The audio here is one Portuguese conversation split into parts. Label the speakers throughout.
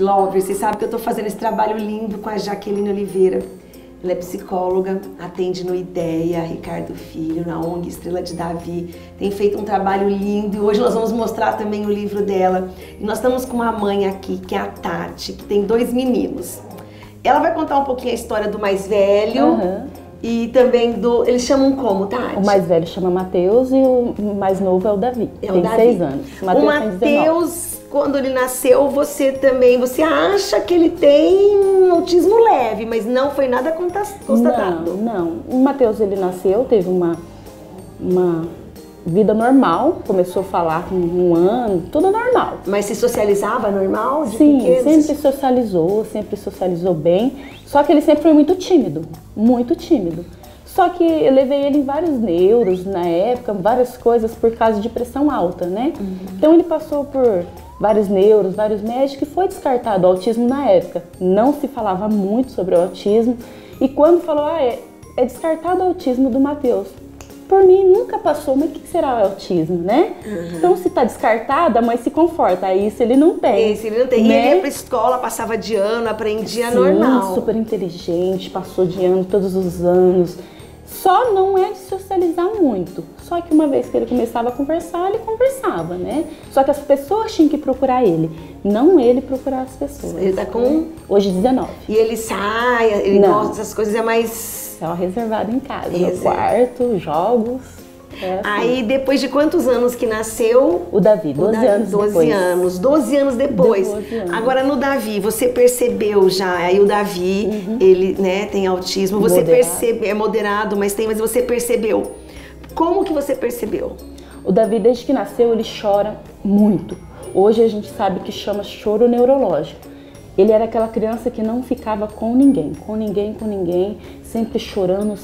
Speaker 1: Lover, você sabe que eu tô fazendo esse trabalho lindo com a Jaqueline Oliveira. Ela é psicóloga, atende no IDEA, Ricardo Filho, na ONG Estrela de Davi. Tem feito um trabalho lindo e hoje nós vamos mostrar também o livro dela. E nós estamos com uma mãe aqui, que é a Tati, que tem 2 meninos. Ela vai contar um pouquinho a história do mais velho e também do... Eles chamam como, Tati?
Speaker 2: O mais velho chama Matheus e o mais novo é o Davi. Tem 6 anos.
Speaker 1: O Matheus, quando ele nasceu, você acha que ele tem um autismo leve, mas não foi nada constatado.
Speaker 2: Não. O Matheus, ele nasceu, teve uma vida normal, começou a falar com 1 ano, tudo normal.
Speaker 1: Mas se socializava normal?
Speaker 2: Sim, sempre socializou bem, só que ele sempre foi muito tímido, muito tímido. Só que eu levei ele em vários neuros na época, várias coisas por causa de pressão alta, né? Então ele passou por vários neuros, vários médicos e foi descartado o autismo na época. Não se falava muito sobre o autismo e quando falou, é descartado o autismo do Matheus. Por mim nunca passou, mas o que será o autismo, né? Então se tá descartado, a mãe se conforta, aí isso ele não tem.
Speaker 1: Esse ele não tem. Né? E ele ia pra escola, passava de ano, aprendia
Speaker 2: Sim,
Speaker 1: normal.
Speaker 2: Super inteligente, passou de ano todos os anos. Só não é de socializar muito. Só que uma vez que ele começava a conversar, ele conversava, né? Só que as pessoas tinham que procurar ele, não ele procurar as pessoas.
Speaker 1: Ele tá com...
Speaker 2: Hoje 19.
Speaker 1: E ele sai, ele gosta dessas coisas, é mais...
Speaker 2: Só reservado em casa, no quarto, jogos. Assim.
Speaker 1: Aí depois de quantos anos que nasceu?
Speaker 2: O Davi, 12 anos depois.
Speaker 1: 12 anos depois.
Speaker 2: 12 anos.
Speaker 1: Agora no Davi, você percebeu já, aí o Davi, ele, né, tem autismo, você percebe, é moderado, mas você percebeu. Como que você percebeu?
Speaker 2: O Davi, desde que nasceu, ele chora muito. Hoje a gente sabe que chama choro neurológico. Ele era aquela criança que não ficava com ninguém, sempre chorando,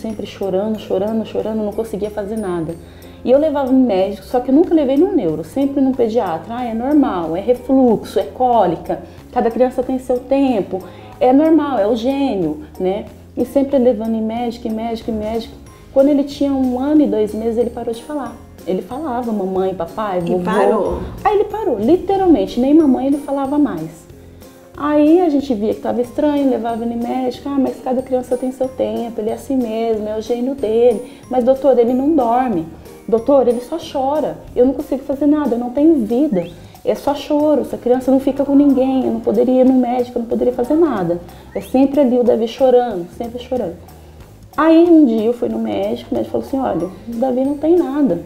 Speaker 2: não conseguia fazer nada. E eu levava no médico, só que eu nunca levei no neuro, sempre no pediatra. É normal, é refluxo, é cólica, cada criança tem seu tempo, é normal, é o gênio, né? E sempre levando em médico. Quando ele tinha 1 ano e 2 meses, ele parou de falar. Ele falava mamãe, papai, vovô.
Speaker 1: E parou?
Speaker 2: Aí ele parou, literalmente, nem mamãe ele falava mais. Aí a gente via que estava estranho, levava ele no médico, mas cada criança tem seu tempo, ele é assim mesmo, é o gênio dele. Mas doutor, ele não dorme, doutor, ele só chora, eu não consigo fazer nada, eu não tenho vida, é só choro, essa criança não fica com ninguém, eu não poderia ir no médico, eu não poderia fazer nada. É sempre ali o Davi chorando, sempre chorando. Aí um dia eu fui no médico, o médico falou assim, olha, o Davi não tem nada.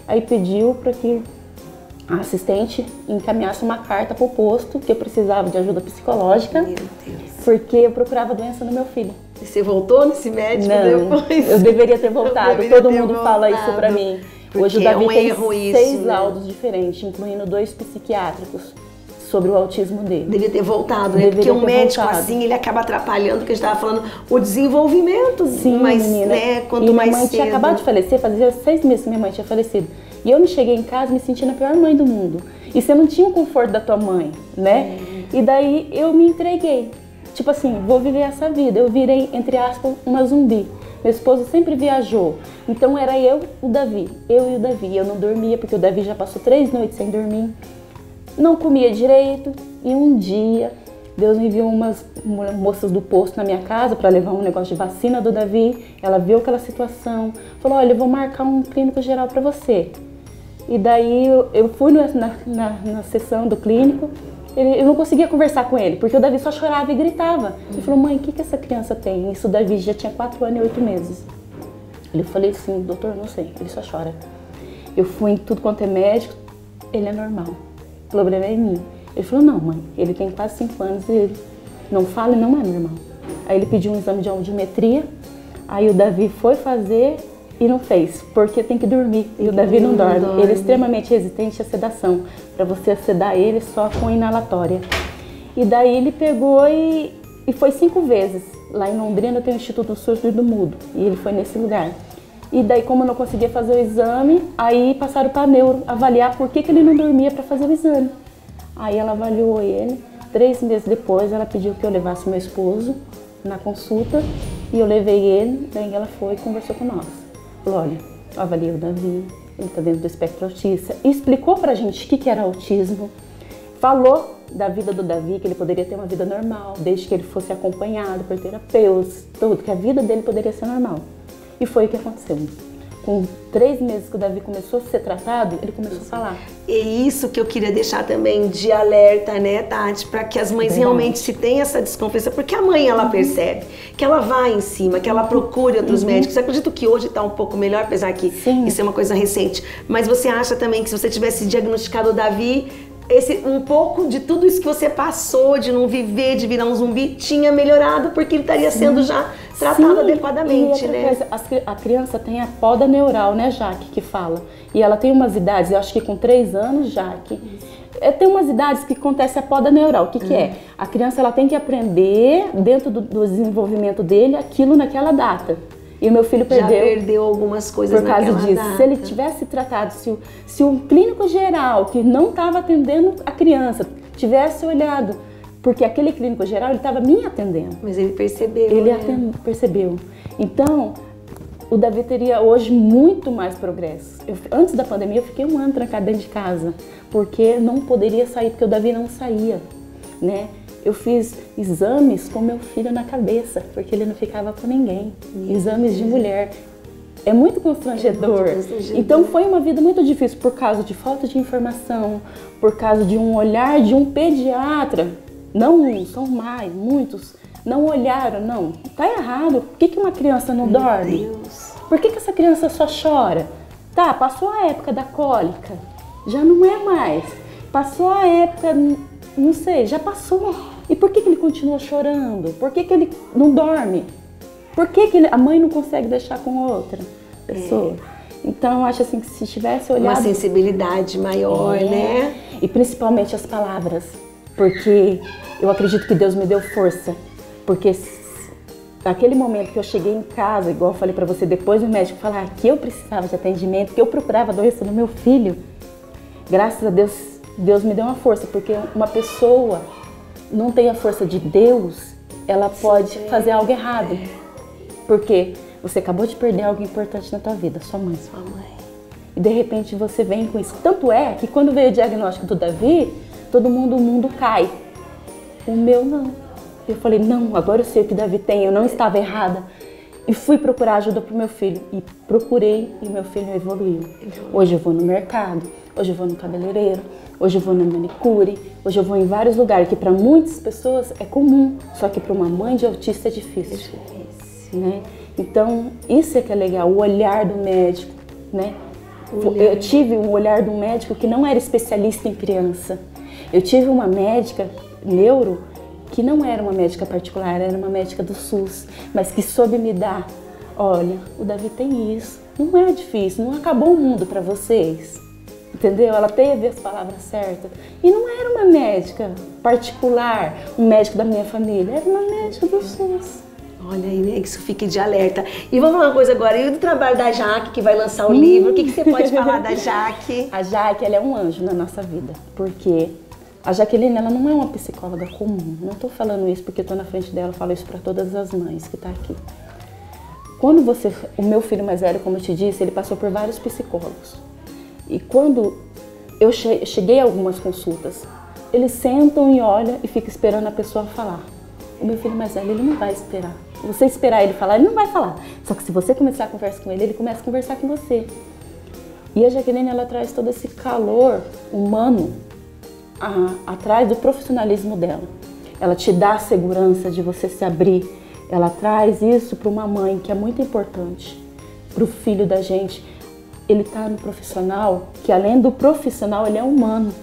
Speaker 2: Aí pediu para que a assistente encaminhasse uma carta para o posto que eu precisava de ajuda psicológica,
Speaker 1: Meu Deus.
Speaker 2: Porque eu procurava doença no meu filho.
Speaker 1: E você voltou nesse médico depois?
Speaker 2: Eu deveria ter voltado, todo mundo fala isso para mim. Hoje o Davi tem 6 laudos diferentes, incluindo 2 psiquiátricos sobre o autismo dele.
Speaker 1: Devia ter voltado, né? Porque um médico assim, ele acaba atrapalhando, porque a gente estava falando, o desenvolvimento.
Speaker 2: Sim,
Speaker 1: mas,
Speaker 2: menina.
Speaker 1: Né, quanto
Speaker 2: e
Speaker 1: mais
Speaker 2: minha mãe
Speaker 1: cedo...
Speaker 2: tinha acabado de falecer, fazia 6 meses que minha mãe tinha falecido. E eu me cheguei em casa me sentindo a pior mãe do mundo. E você não tinha o conforto da tua mãe, né? E daí eu me entreguei. Tipo assim, vou viver essa vida. Eu virei, entre aspas, uma zumbi. Meu esposo sempre viajou. Então era eu e o Davi. Eu não dormia, porque o Davi já passou 3 noites sem dormir. Não comia direito. E um dia, Deus me enviou umas moças do posto na minha casa para levar um negócio de vacina do Davi. Ela viu aquela situação. Falou, olha, eu vou marcar um clínico geral para você. E daí eu fui na sessão do clínico. Eu não conseguia conversar com ele, porque o Davi só chorava e gritava. Ele falou, mãe, o que essa criança tem? Isso o Davi já tinha 4 anos e 8 meses. Eu falei assim, doutor, não sei, ele só chora. Eu fui em tudo quanto é médico, ele é normal. O problema é em mim. Ele falou, não, mãe, ele tem quase 5 anos e ele não fala e não é normal. Aí ele pediu um exame de audiometria, aí o Davi foi fazer e não fez, porque tem que dormir, e o Davi não dorme. Ele é extremamente resistente à sedação, para você sedar ele só com inalatória. E daí ele pegou e foi 5 vezes. Lá em Londrina tem o Instituto Surdo do Mudo, e ele foi nesse lugar. E daí, como eu não conseguia fazer o exame, aí passaram para a neuro avaliar por que ele não dormia para fazer o exame. Aí ela avaliou ele, 3 meses depois ela pediu que eu levasse meu esposo na consulta, e eu levei ele, daí ela foi e conversou com nós. Falou, olha, eu avaliei o Davi, ele está dentro do espectro autista, e explicou pra gente o que era autismo, falou da vida do Davi, que ele poderia ter uma vida normal, desde que ele fosse acompanhado por terapeutas, tudo, que a vida dele poderia ser normal. E foi o que aconteceu. Com 3 meses que o Davi começou a ser tratado, ele começou a falar.
Speaker 1: É isso que eu queria deixar também de alerta, né, Tati? Para que as mães realmente se tenham essa desconfiança. Porque a mãe, ela percebe que ela vai em cima, que ela procure outros médicos. Eu acredito que hoje está um pouco melhor, apesar que isso é uma coisa recente. Mas você acha também que se você tivesse diagnosticado o Davi, um pouco de tudo isso que você passou, de não viver, de virar um zumbi, tinha melhorado porque ele estaria sendo já tratado adequadamente, né?
Speaker 2: Coisa, a criança tem a poda neural, né, Jaque, que fala. E ela tem umas idades, eu acho que com 3 anos, Jaque, tem umas idades que acontece a poda neural. O que que é? A criança ela tem que aprender, dentro do desenvolvimento dele, aquilo naquela data. E o meu filho
Speaker 1: perdeu algumas coisas
Speaker 2: por causa disso. Data. Se ele tivesse tratado, se o clínico geral que não estava atendendo a criança tivesse olhado, porque aquele clínico geral ele estava me atendendo.
Speaker 1: Mas ele percebeu.
Speaker 2: Ele percebeu. Então, o Davi teria hoje muito mais progresso. Antes da pandemia eu fiquei 1 ano trancada dentro de casa, porque não poderia sair, porque o Davi não saía, né? Eu fiz exames com meu filho na cabeça, porque ele não ficava com ninguém. Exames de mulher. É muito constrangedor. Então foi uma vida muito difícil por causa de falta de informação, por causa de um olhar de um pediatra. Não um, são mais, muitos. Não olharam, não. Tá errado. Por que uma criança não dorme?
Speaker 1: Deus.
Speaker 2: Por que essa criança só chora? Tá, passou a época da cólica. Já não é mais. Passou a época... Não sei, já passou. E por que ele continua chorando? Por que ele não dorme? Por que a mãe não consegue deixar com outra pessoa? Então, eu acho assim que se tivesse olhado...
Speaker 1: Uma sensibilidade maior, né?
Speaker 2: E principalmente as palavras. Porque eu acredito que Deus me deu força. Porque naquele momento que eu cheguei em casa, igual eu falei pra você, depois do médico falar que eu precisava de atendimento, que eu procurava a doença do meu filho, graças a Deus, Deus me deu uma força, porque uma pessoa não tem a força de Deus, ela pode fazer algo errado. Porque você acabou de perder algo importante na tua vida, sua mãe.
Speaker 1: Sua mãe.
Speaker 2: E de repente você vem com isso. Tanto é que quando veio o diagnóstico do Davi, o mundo cai. O meu não. Eu falei, não, agora eu sei o que Davi tem, eu não estava errada. E fui procurar ajuda pro meu filho. E procurei e meu filho evoluiu. Hoje eu vou no mercado, hoje eu vou no cabeleireiro, hoje eu vou no manicure, hoje eu vou em vários lugares que para muitas pessoas é comum, só que para uma mãe de autista é difícil. Né? Então, isso é que é legal, o olhar do médico, né? Eu tive um olhar do médico que não era especialista em criança. Eu tive uma médica, neuro, que não era uma médica particular, era uma médica do SUS, mas que soube me dar, olha, o Davi tem isso, não é difícil, não acabou o mundo para vocês. Entendeu? Ela teve as palavras certas. E não era uma médica particular, um médico da minha família, era uma médica do SUS.
Speaker 1: Olha aí, né? Que isso fique de alerta. E vamos falar uma coisa agora, e do trabalho da Jaque, que vai lançar o livro, o que você pode falar da Jaque?
Speaker 2: A Jaque, ela é um anjo na nossa vida, porque a Jaqueline, ela não é uma psicóloga comum. Não estou falando isso porque estou na frente dela, eu falo isso para todas as mães que estão aqui. Quando o meu filho mais velho, como eu te disse, ele passou por vários psicólogos. E quando eu cheguei a algumas consultas, eles sentam e olham e ficam esperando a pessoa falar. O meu filho mais velho, ele não vai esperar. Você esperar ele falar, ele não vai falar. Só que se você começar a conversar com ele, ele começa a conversar com você. E a Jaqueline, ela traz todo esse calor humano atrás do profissionalismo dela. Ela te dá a segurança de você se abrir. Ela traz isso para uma mãe, que é muito importante. Para o filho da gente. Ele está no profissional, que além do profissional, ele é humano,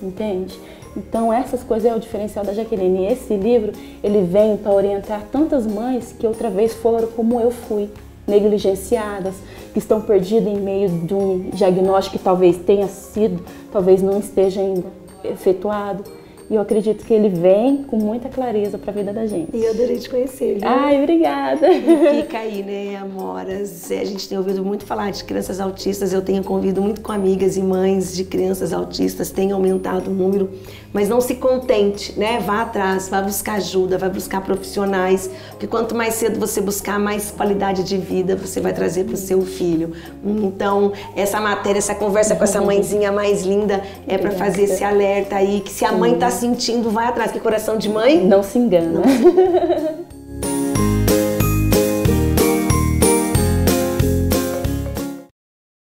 Speaker 2: entende? Então essas coisas é o diferencial da Jaqueline. E esse livro, ele vem para orientar tantas mães que outra vez foram como eu fui, negligenciadas, que estão perdidas em meio de um diagnóstico que talvez tenha sido, talvez não esteja ainda efetuado. E eu acredito que ele vem com muita clareza para a vida da gente.
Speaker 1: E eu adorei te conhecer, viu?
Speaker 2: Ai, obrigada.
Speaker 1: E fica aí, né, amoras? A gente tem ouvido muito falar de crianças autistas, eu tenho convivido muito com amigas e mães de crianças autistas, tem aumentado o número, mas não se contente, né? Vá atrás, vá buscar ajuda, vá buscar profissionais, porque quanto mais cedo você buscar, mais qualidade de vida você vai trazer para o seu filho. Então, essa matéria, essa conversa com essa mãezinha mais linda é para fazer esse alerta aí, que se a mãe tá sentindo, vai atrás, que coração de mãe
Speaker 2: não se engana.
Speaker 1: Não se engana.